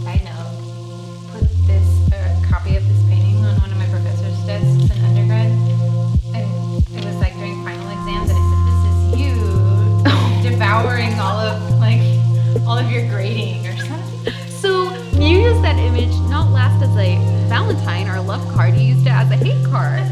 Side note, put this copy of this painting on one of my professor's desks in undergrad, and it was like during final exams, and I said, "This is you devouring all of your grading or something." So you used that image not last as a Valentine or a love card, you used it as a hate card.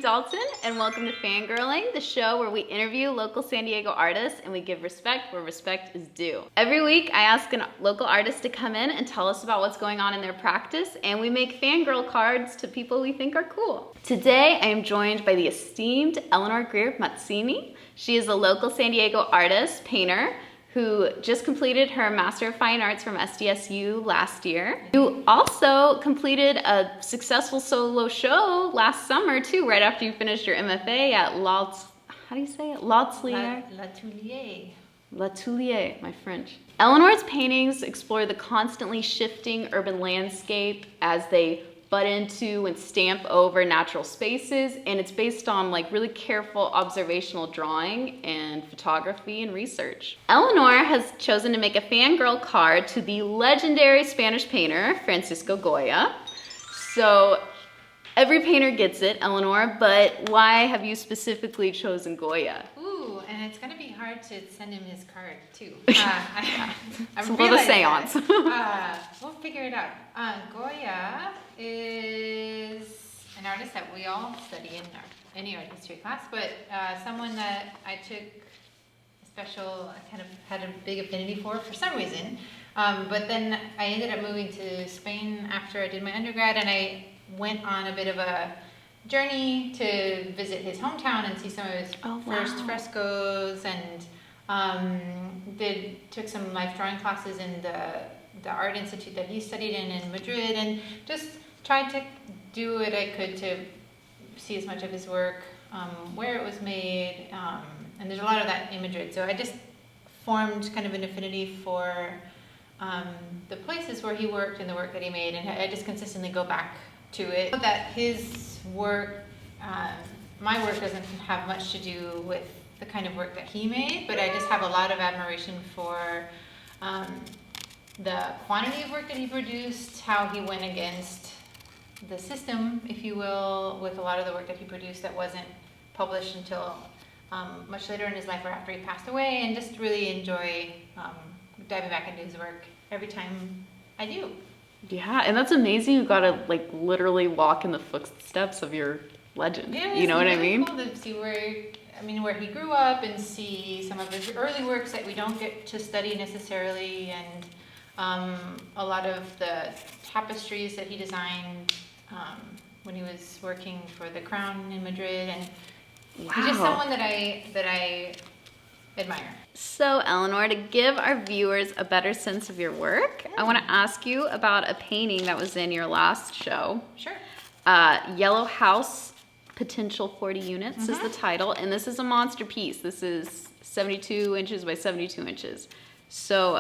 Dalton, and welcome to Fangirling, the show where we interview local San Diego artists and we give respect where respect is due. Every week, I ask a local artist to come in and tell us about what's going on in their practice, and we make fangirl cards to people we think are cool. Today, I am joined by the esteemed Eleanor Greer Mazzini. She is a local San Diego artist, painter, who just completed her Master of Fine Arts from SDSU last year. You also completed a successful solo show last summer too, right after you finished your MFA at L'Atelier, my French. Eleanor's paintings explore the constantly shifting urban landscape as they butt into and stamp over natural spaces, and it's based on like really careful observational drawing and photography and research. Eleanor has chosen to make a fangirl card to the legendary Spanish painter Francisco Goya. So every painter gets it, Eleanor, but why have you specifically chosen Goya? Ooh, and it's gonna be hard to send him his card too. It's a little seance. We'll figure it out. Goya is an artist that we all study in any art history class, but someone that I took I kind of had a big affinity for some reason. But then I ended up moving to Spain after I did my undergrad, and I went on a bit of a journey to visit his hometown and see some of his first frescoes, and took some life drawing classes in the art institute that he studied in Madrid, and just tried to do what I could to see as much of his work, where it was made, and there's a lot of that in Madrid. So I just formed kind of an affinity for the places where he worked and the work that he made, and I just consistently go back to it. That his work, my work doesn't have much to do with the kind of work that he made, but I just have a lot of admiration for the quantity of work that he produced, how he went against the system, if you will, with a lot of the work that he produced that wasn't published until much later in his life or after he passed away, and just really enjoy diving back into his work every time I do. Yeah, and that's amazing. You got to like literally walk in the footsteps of your legend. Yeah, you know what I mean? Cool to see where he grew up and see some of his early works that we don't get to study necessarily, and a lot of the tapestries that he designed when he was working for the Crown in Madrid, and he's just someone that I admire. So, Eleanor, to give our viewers a better sense of your work, I want to ask you about a painting that was in your last show. Sure. Yellow House, Potential 40 Units is the title, and this is a monster piece. This is 72 inches by 72 inches. So,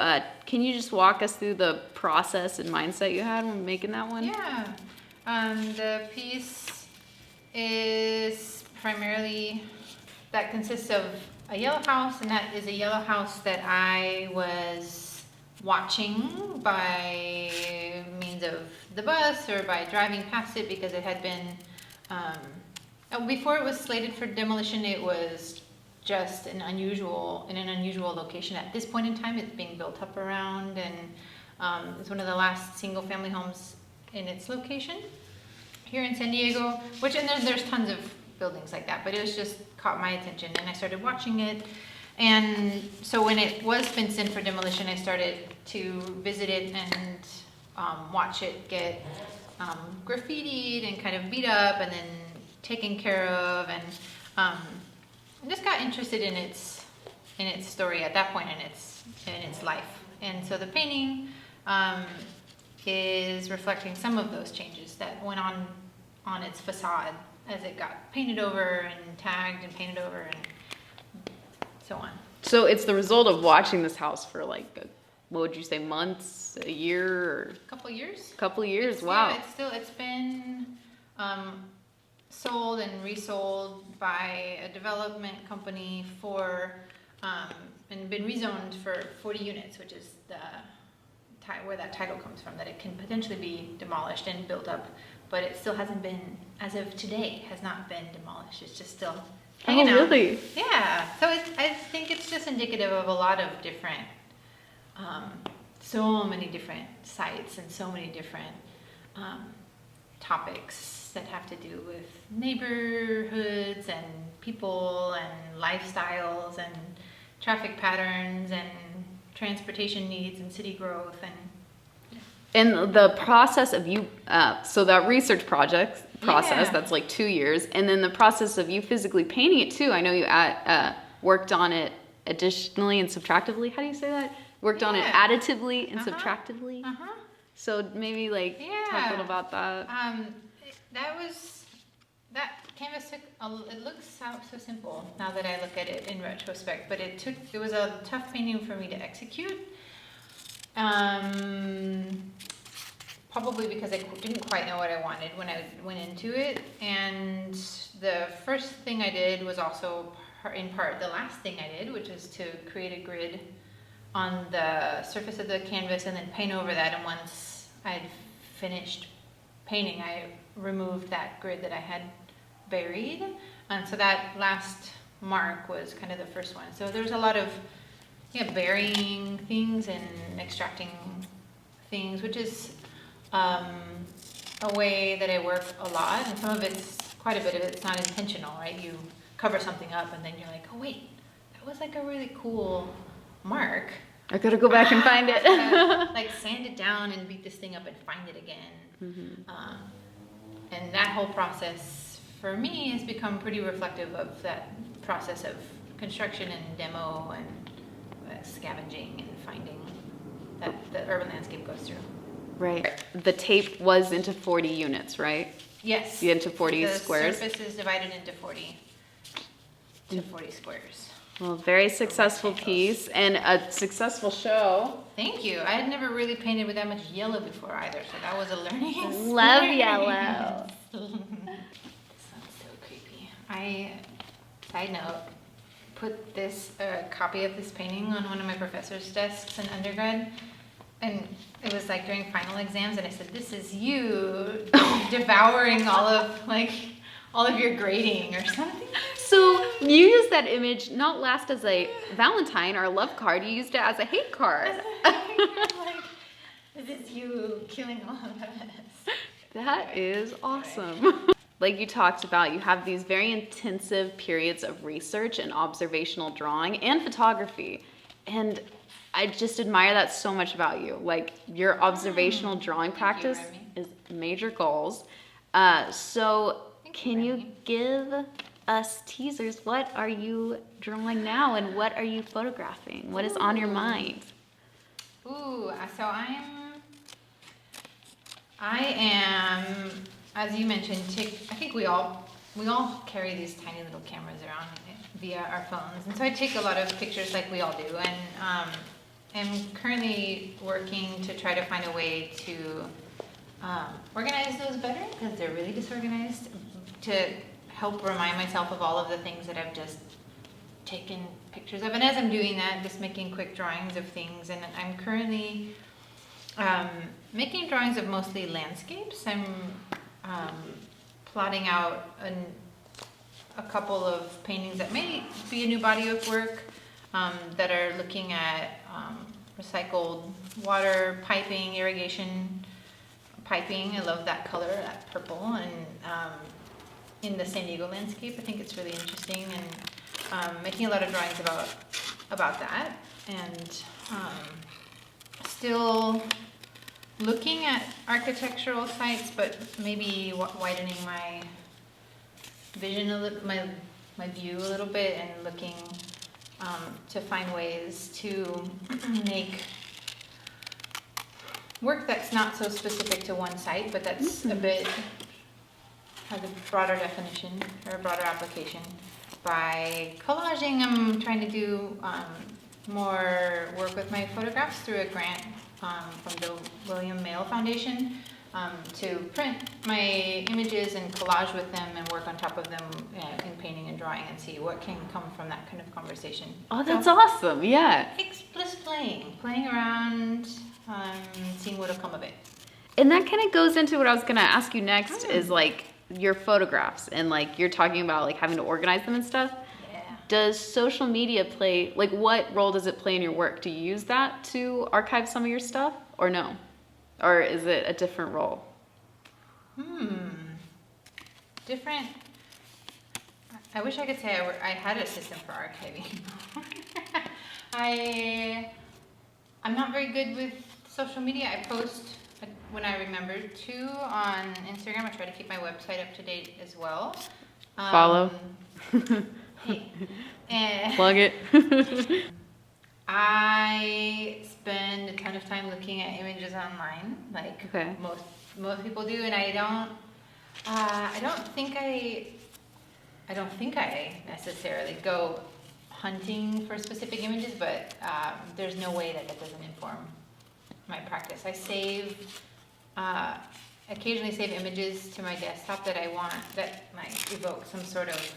can you just walk us through the process and mindset you had when making that one? Yeah. The piece is primarily, that consists of a yellow house, and that is a yellow house that I was watching by means of the bus or by driving past it, because it had been, before it was slated for demolition, it was just in an unusual location. At this point in time, it's being built up around, and it's one of the last single family homes in its location here in San Diego, which, and there's tons of buildings like that, but it was just caught my attention, and I started watching it. And so when it was fenced in for demolition, I started to visit it and watch it get graffitied and kind of beat up and then taken care of, and I just got interested in its story at that point in its life. And so the painting is reflecting some of those changes that went on its facade as it got painted over and tagged and painted over and so on. So it's the result of watching this house for like, what would you say, months, a year, or Couple years. couple of years? It's, Wow. yeah, it's been sold and resold by a development company for and been rezoned for 40 units, which is where that title comes from, that it can potentially be demolished and built up, but it still hasn't been, as of today, has not been demolished. It's just still hanging out. Really? Yeah. So I think it's just indicative of a lot of different, so many different sites and so many different topics that have to do with neighborhoods and people and lifestyles and traffic patterns and transportation needs and city growth And the process of you, so that research process, Yeah. that's like 2 years, and then the process of you physically painting it too. I know you worked on it additionally and subtractively. How do you say that? Worked on it Yeah. additively and Uh-huh. subtractively. Uh-huh. So maybe like talk a Yeah. little about that. That canvas took it looks so simple now that I look at it in retrospect, but it was a tough painting for me to execute. Probably because I didn't quite know what I wanted when I went into it, and the first thing I did was also in part the last thing I did, which was to create a grid on the surface of the canvas and then paint over that. And once I'd finished painting, I removed that grid that I had buried, and so that last mark was kind of the first one. So there's a lot of burying things and extracting things, which is a way that I work a lot, and some of it's, quite a bit of it's not intentional, right? You cover something up and then you're like, oh wait, that was like a really cool mark. I gotta go back and find it. Like sand it down and beat this thing up and find it again. Mm-hmm. And that whole process for me has become pretty reflective of that process of construction and demo and scavenging and finding that the urban landscape goes through. Right. The tape was into 40 units, right? Yes. Into 40 the squares. The surface is divided into 40 squares. Well, very successful piece and a successful show. Thank you. I had never really painted with that much yellow before either, so that was a learning experience. Love yellow. This sounds so creepy. Side note, put this copy of this painting on one of my professor's desks in undergrad, and it was like during final exams, and I said, "This is you devouring all of your grading or something." So you used that image not last as a Valentine or a love card, you used it as a hate card. Like, this is you killing all of us. That is awesome. Like you talked about, you have these very intensive periods of research and observational drawing and photography. And I just admire that so much about you. Like your observational drawing practice is major goals. So can you give us teasers? What are you drawing now and what are you photographing? What is on your mind? Ooh, so I am, as you mentioned, I think we all carry these tiny little cameras around via our phones, and so I take a lot of pictures like we all do, and I'm currently working to try to find a way to organize those better because they're really disorganized, to help remind myself of all of the things that I've just taken pictures of, and as I'm doing that, just making quick drawings of things, and I'm currently making drawings of mostly landscapes. I'm plotting out a couple of paintings that may be a new body of work that are looking at recycled water piping, irrigation piping. I love that color, that purple, and in the San Diego landscape, I think it's really interesting, and making a lot of drawings about that, and still looking at architectural sites, but maybe widening my vision a little, my view a little bit, and looking to find ways to make work that's not so specific to one site, but that's a bit has a broader definition or a broader application. By collaging, I'm trying to do more work with my photographs through a grant from the William Mail Foundation to print my images and collage with them and work on top of them in painting and drawing and see what can come from that kind of conversation. Oh, that's awesome. Yeah. Just playing around, seeing what'll come of it. And that kind of goes into what I was going to ask you next is like your photographs and like you're talking about like having to organize them and stuff. Yeah. Does social media play, like what role does it play in your work? Do you use that to archive some of your stuff or no? Or is it a different role? Different. I wish I could say I had a system for archiving. I'm not very good with social media. I post when I remember to on Instagram. I try to keep my website up to date as well. Follow. Hey. And Plug it. I spend a ton of time looking at images online, like Okay. most people do, and I don't think I necessarily go hunting for specific images, but there's no way that doesn't inform my practice. I occasionally save images to my desktop that I want, that might evoke some sort of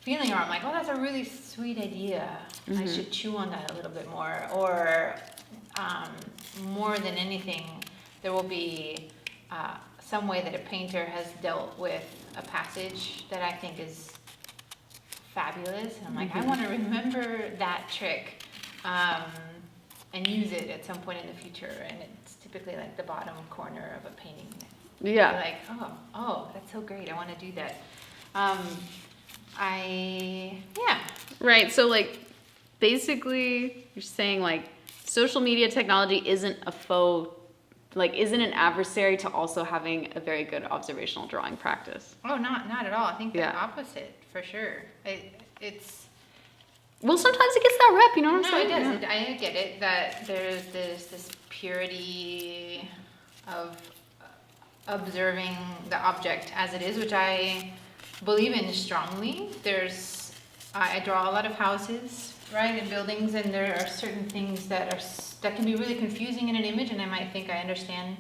feeling, or I'm like, oh, that's a really sweet idea. I should chew on that a little bit more. Or more than anything, there will be some way that a painter has dealt with a passage that I think is fabulous. And I'm like, I want to remember that trick and use it at some point in the future. And it's typically like the bottom corner of a painting. Yeah. You're like, oh, that's so great. I want to do that. Right. So like basically you're saying like social media technology isn't isn't an adversary to also having a very good observational drawing practice. Oh, not at all. I think the opposite for sure. It's well, sometimes it gets that rep, you know what I'm saying? No, it does. I get it that there's this purity of observing the object as it is, which I believe in strongly. I draw a lot of houses, right, and buildings, and there are certain things that can be really confusing in an image, and I might think I understand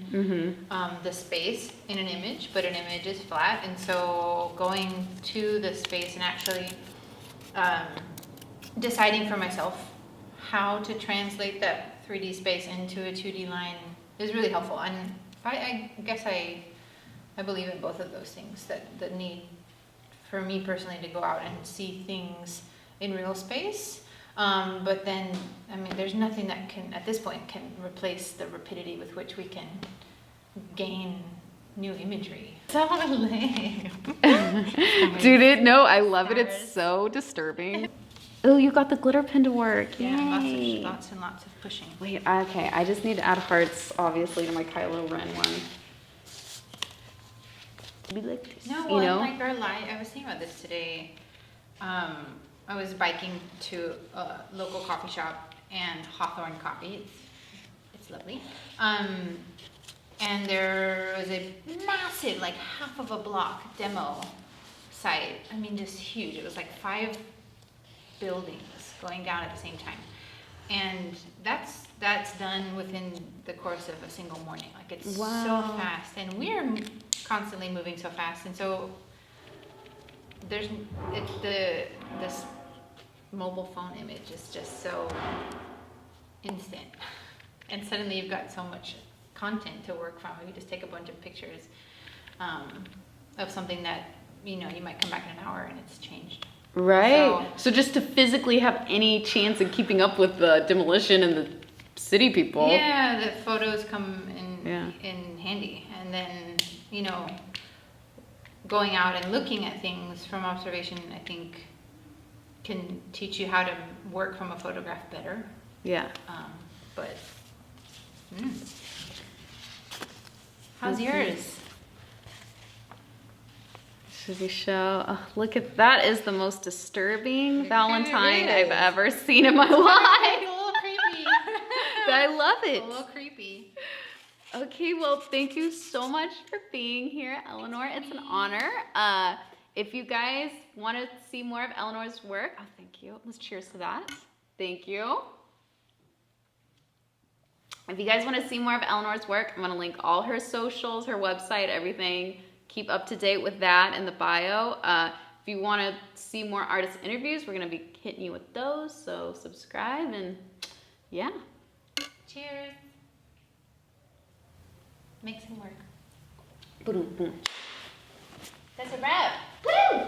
the space in an image, but an image is flat, and so going to the space and actually deciding for myself how to translate that 3D space into a 2D line is really helpful. And I guess I believe in both of those things, that the need for me personally to go out and see things in real space. But then, I mean, there's nothing that can, at this point, can replace the rapidity with which we can gain new imagery. So lame. Dude, no, I love it. It's so disturbing. Oh, you got the glitter pen to work. Yeah, Yay. lots and lots of pushing. Wait, okay. I just need to add hearts, obviously, to my Kylo Ren one. Be like this, No, you know? like our life, I was thinking about this today. I was biking to a local coffee shop and Hawthorne Coffee. It's lovely. And there was a massive, like half of a block demo site. I mean, just huge. It was like 5 buildings going down at the same time. And that's done within the course of a single morning. Like it's so fast, and we're constantly moving so fast, and so this mobile phone image is just so instant, and suddenly you've got so much content to work from. You just take a bunch of pictures of something that you might come back in an hour and it's changed. Right. So just to physically have any chance of keeping up with the demolition and the city people. Yeah, the photos come in handy. And then, going out and looking at things from observation, I think, can teach you how to work from a photograph better. Yeah. How's yours? Should we show? Oh, look at that! Is the most disturbing Valentine I've ever seen in my life. It's a little creepy. I love it. A little creepy. Okay, well, thank you so much for being here, Eleanor. It's an honor. If you guys want to see more of Eleanor's work, oh, thank you. Let's cheers to that. Thank you. If you guys want to see more of Eleanor's work, I'm going to link all her socials, her website, everything. Keep up to date with that in the bio. If you want to see more artist interviews, we're going to be hitting you with those. So subscribe and yeah. Cheers. Makes him work. Boom, boom. That's a wrap. Woo!